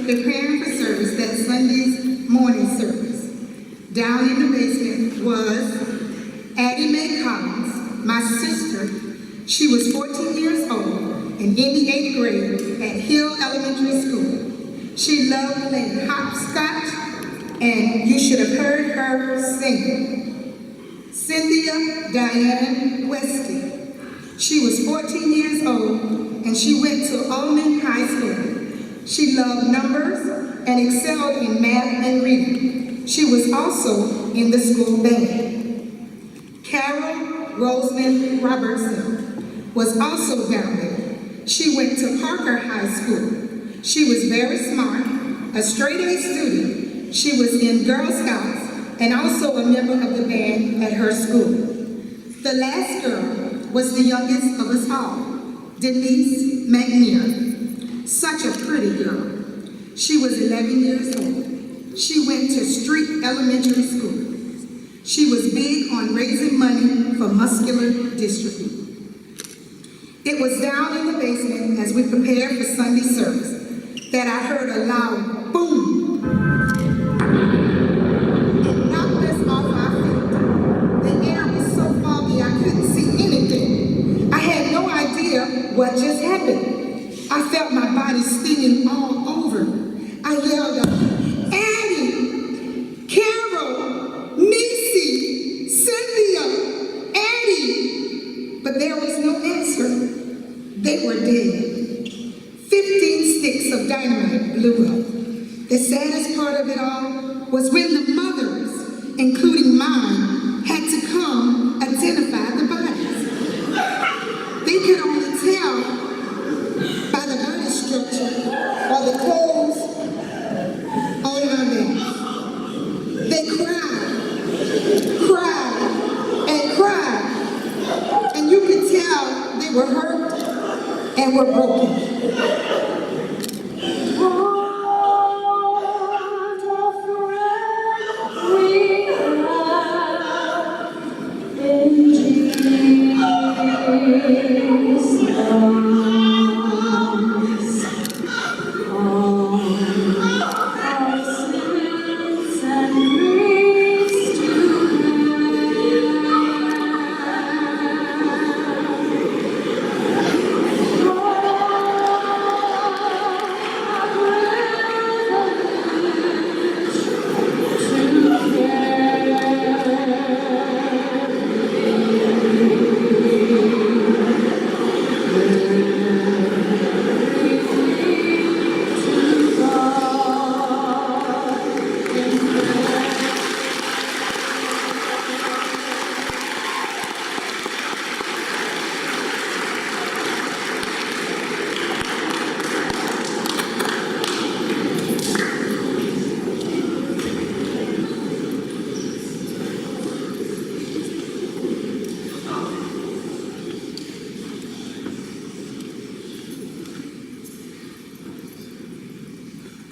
preparing for service that Sunday's morning service. Down in the basement was Addie Mae Collins, my sister. She was 14 years old and in the 8th grade at Hill Elementary School. She loved playing hopscotch, and you should have heard her sing. Cynthia Diane Westy. She was 14 years old and she went to Ullman High School. She loved numbers and excelled in math and reading. She was also in the school band. Carol Roseman Robertson was also down there. She went to Parker High School. She was very smart, a straight-A student. She was in Girl Scouts and also a member of the band at her school. The last girl was the youngest of us all, Denise McNear. Such a pretty girl. She was 11 years old. She went to Street Elementary School. She was big on raising money for muscular dystrophy. It was down in the basement as we prepared for Sunday service that I heard a loud boom. It knocked us off our feet. The air was so foggy I couldn't see anything. I had no idea what just happened. I felt my body stinging all over. I yelled out, Addie, Carol, Niecy, Cynthia, Addie. But there was no answer. They were dead. 15 sticks of dynamite blew up. The saddest part of it all was when the mothers, including mine, had to come identify the bodies. They could only tell by the body structure or the clothes on our backs. They cried, and cried, and you could tell they were hurt and were broken.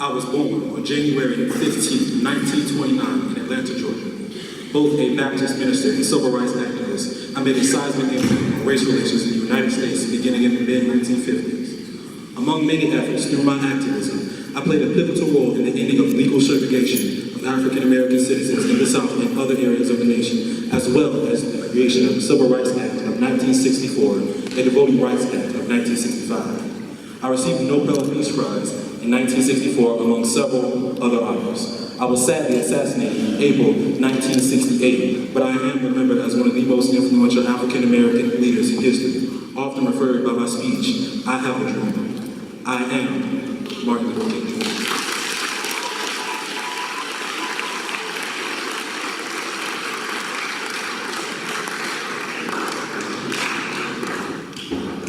I was born on January 15, 1929 in Atlanta, Georgia. Both a Baptist minister and civil rights activist, I made a seismic impact on race relations in the United States beginning in the mid-1950s. Among many efforts through my activism, I played a pivotal role in the ending of legal segregation of African American citizens in the South and other areas of the nation, as well as the creation of the Civil Rights Act of 1964 and the Voting Rights Act of 1965. I received the Nobel Peace Prize in 1964, among several other honors. I was sadly assassinated in April 1968, but I am remembered as one of the most influential African American leaders in history, often referred by my speech, I have a dream. I am Martin Luther King Jr.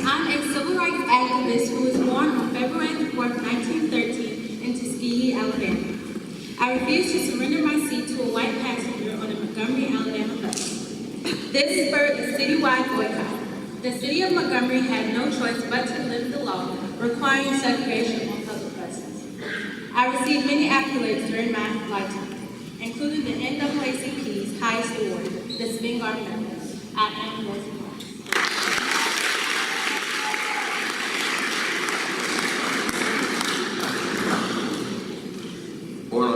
I'm a civil rights activist who was born on February 4th, 1913 in Tuskegee, Alabama. I refused to surrender my seat to a white passenger on a Montgomery, Alabama bus. This spurred a citywide boycott. The city of Montgomery had no choice but to lift the law requiring segregation on public buses. I received many accolades during my lifetime, including the NAACP's highest award, the Spingarn Medal. I am Leslie Moss.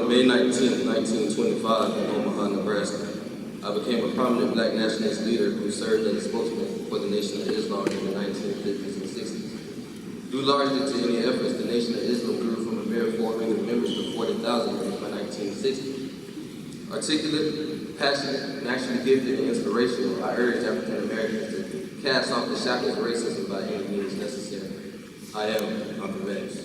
On May 19, 1925, in Omaha, Nebraska, I became a prominent black nationalist leader who served as a spokesman for the Nation of Islam in the 1950s and 60s. Due largely to any efforts, the Nation of Islam grew from a mere 400 members to 40,000 by 1960. Articulate, passionate, naturally gifted, and inspirational, I urge African Americans to cast off the shackles of racism by any means necessary. I am Uncle X.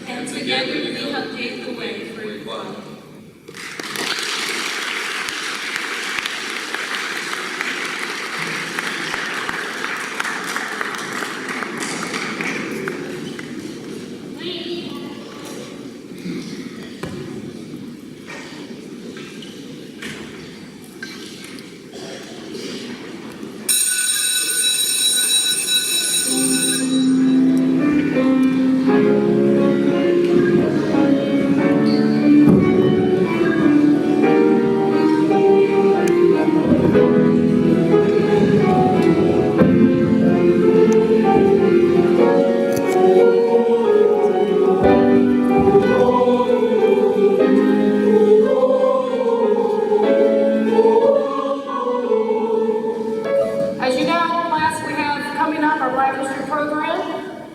And together we have paved the way for equality. As you know, class, we have coming up our Black History program.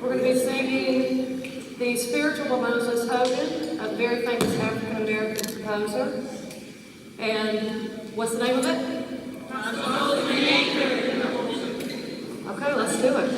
We're going to be singing the Spiritual of Moses Hogan, a very famous African American composer. And what's the name of it? Okay, let's do it.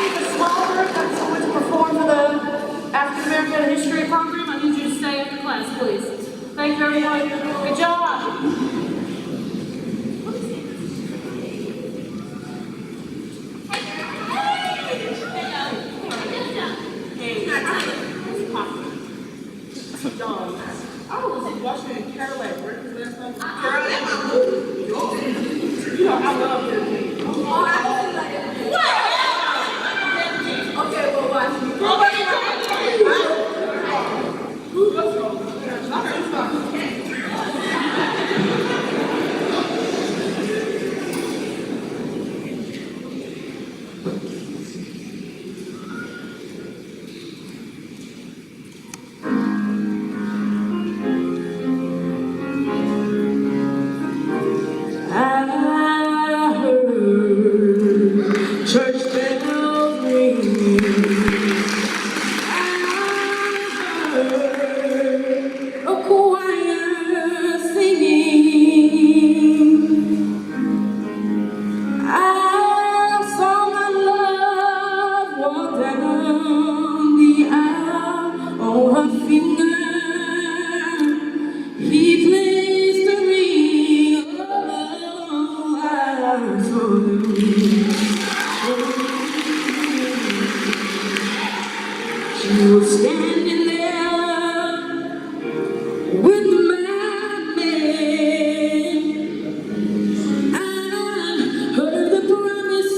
need the small group that's going to perform for the African American History program. I need you to stay after class, please. Thank you, everyone. Good job. John, I was watching Caroline Breakfast last night. Caroline, you know, I love her. Okay, well, watch. Let's go. Church bells ringing. I heard a choir singing. I saw my love walk down the aisle on her finger. He placed a ring. Oh, I saw him. She was standing there with my man. I heard the promise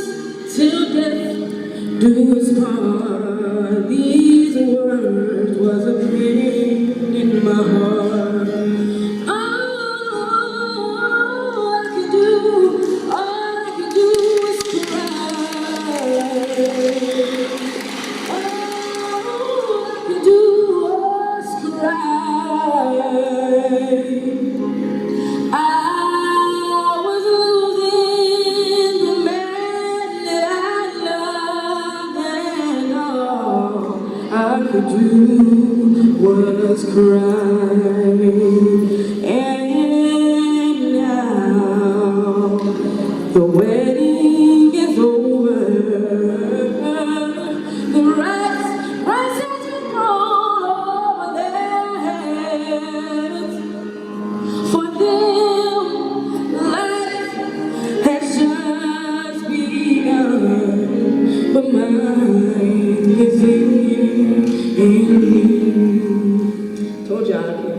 till death do us part. These words was a pain in my heart. All I could do was cry. I was losing the man that I loved, and all I could do was cry. And now the wedding is over. The rights have been thrown over their heads. For them, life has just begun, but mine is in you. Told y'all I could.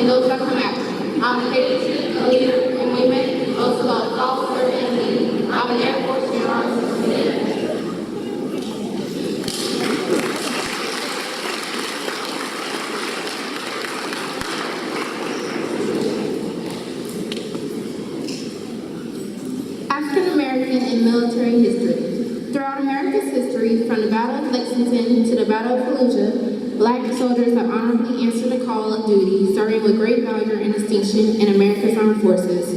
and those that come after me. I'm a patriot, a leader, and women, those who love, follow, serve, and lead. I'm an Air Force and Army. African American and military history. Throughout America's history, from the Battle of Lexington to the Battle of Fallujah, Black soldiers have honorably answered the call of duty, serving with great valor and distinction in America's armed forces.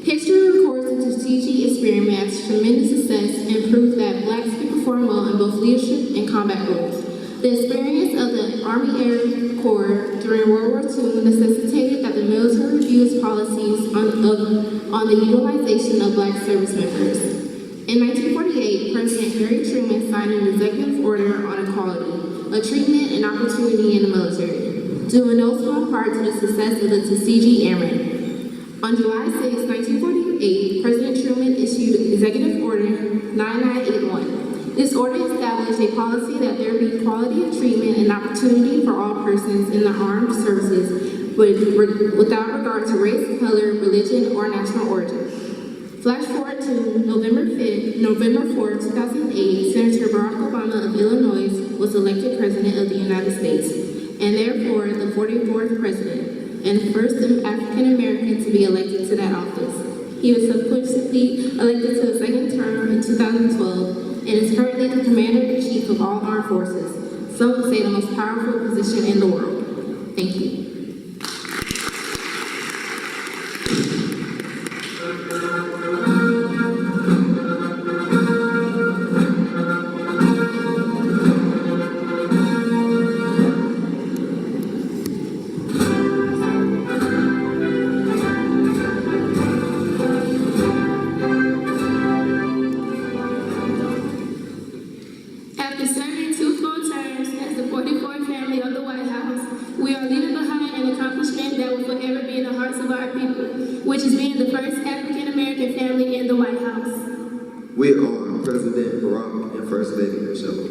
History records the Tuskegee experiment as tremendous success and proves that Blacks can perform well in both leadership and combat roles. The experience of the Army Air Corps during World War II necessitated that the military review its policies on the utilization of Black service members. In 1948, President Harry Truman signed an executive order on equality, a treatment and opportunity in the military, due in no small part to the success of the Tuskegee Airmen. On July 6, 1948, President Truman issued Executive Order 9981. This order established a policy that there be equality of treatment and opportunity for all persons in the armed services without regard to race, color, religion, or national origin. Flash forward to November 4, 2008, Senator Barack Obama of Illinois was elected President of the United States, and therefore the 44th President, and the first African American to be elected to that office. He was subsequently elected to a second term in 2012, and is currently the Commander-in-Chief of all armed forces. Some would say the most powerful position in the world. Thank you. After serving 2 full terms as the 44th family of the White House, we are leaving behind an accomplishment that will forever be in the hearts of our people, which is being the first African American family in the White House. We are President Barack and First Lady Michelle.